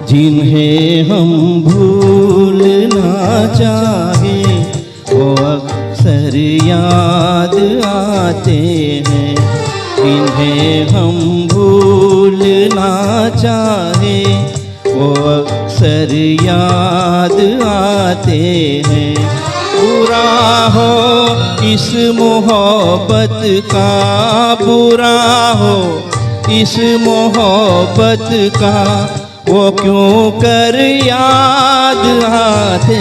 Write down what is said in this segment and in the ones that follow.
जिन्हें हम भूलना चाहे वो अक्सर याद आते हैं। जिन्हें हम भूलना चाहे वो अक्सर याद आते हैं। बुरा हो इस मोहब्बत का, बुरा हो इस मोहब्बत का, वो क्यों कर याद आते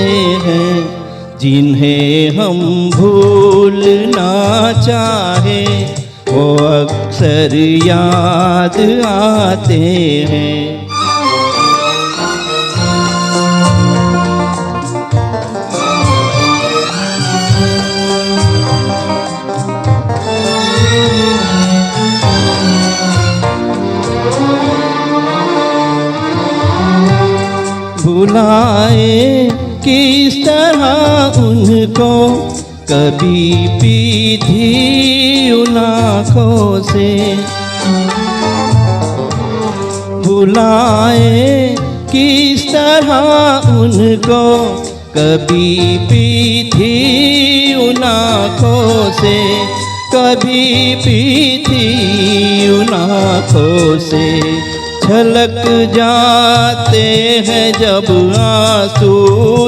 हैं। जिन्हें हम भूलना चाहे वो अक्सर याद आते हैं। भुलाए किस तरह उनको, कभी पी थी उन आँखों से। भुलाए किस तरह उनको, कभी पी थी उन आँखों से, कभी पी थी उन आँखों से। छलक जाते हैं जब आंसू,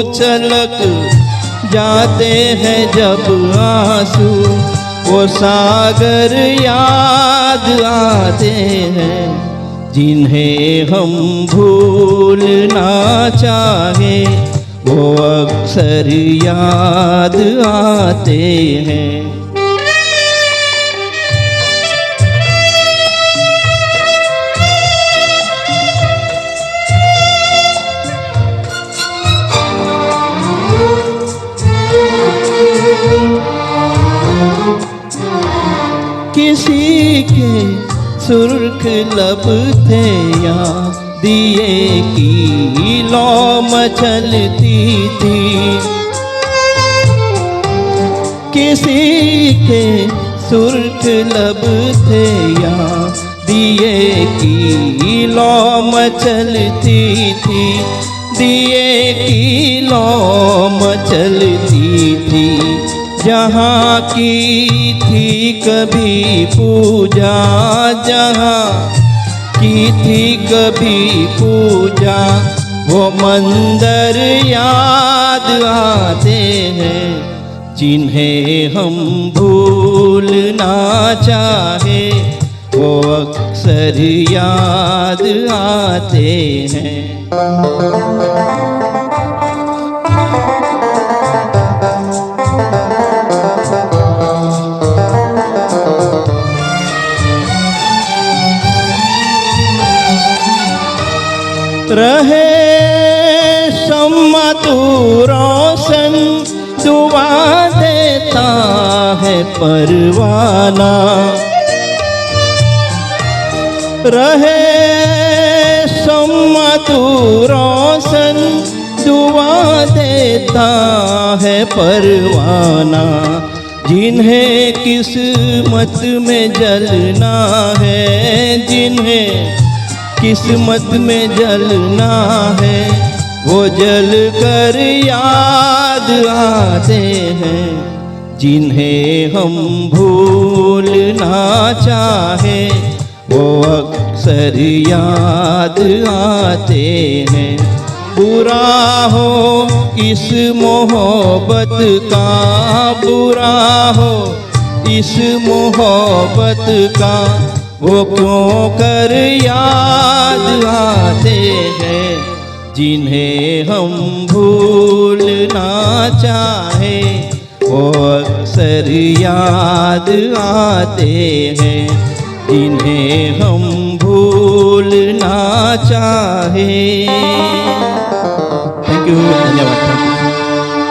छलक जाते हैं जब आंसू, वो सागर याद आते हैं। जिन्हें हम भूलना चाहे वो अक्सर याद आते हैं। किसी के सुर्ख लब थे या दिए की लौ मचलती थी। किसी के सुर्ख लब थे या दिए की लौ मचलती थी, दिए की लौ मचलती थी। जहाँ की थी कभी पूजा, जहाँ की थी कभी पूजा, वो मंदिर याद आते हैं। जिन्हें हम भूलना चाहे वो अक्सर याद आते हैं। रहे शम्मा तू रोशन, दुआ देता है परवाना। रहे शम्मा तू रोशन, दुआ देता है परवाना। जिन्हें किस्मत में जलना है, जिन्हें किस्मत में जलना है, वो जल कर याद आते हैं। जिन्हें हम भूलना चाहे वो अक्सर याद आते हैं। बुरा हो इस मोहब्बत का, बुरा हो इस मोहब्बत का, वो क्यों कर याद आते हैं। जिन्हें हम भूलना चाहे वो अक्सर याद आते हैं। जिन्हें हम भूलना चाहे। थैंक यू, धन्यवाद।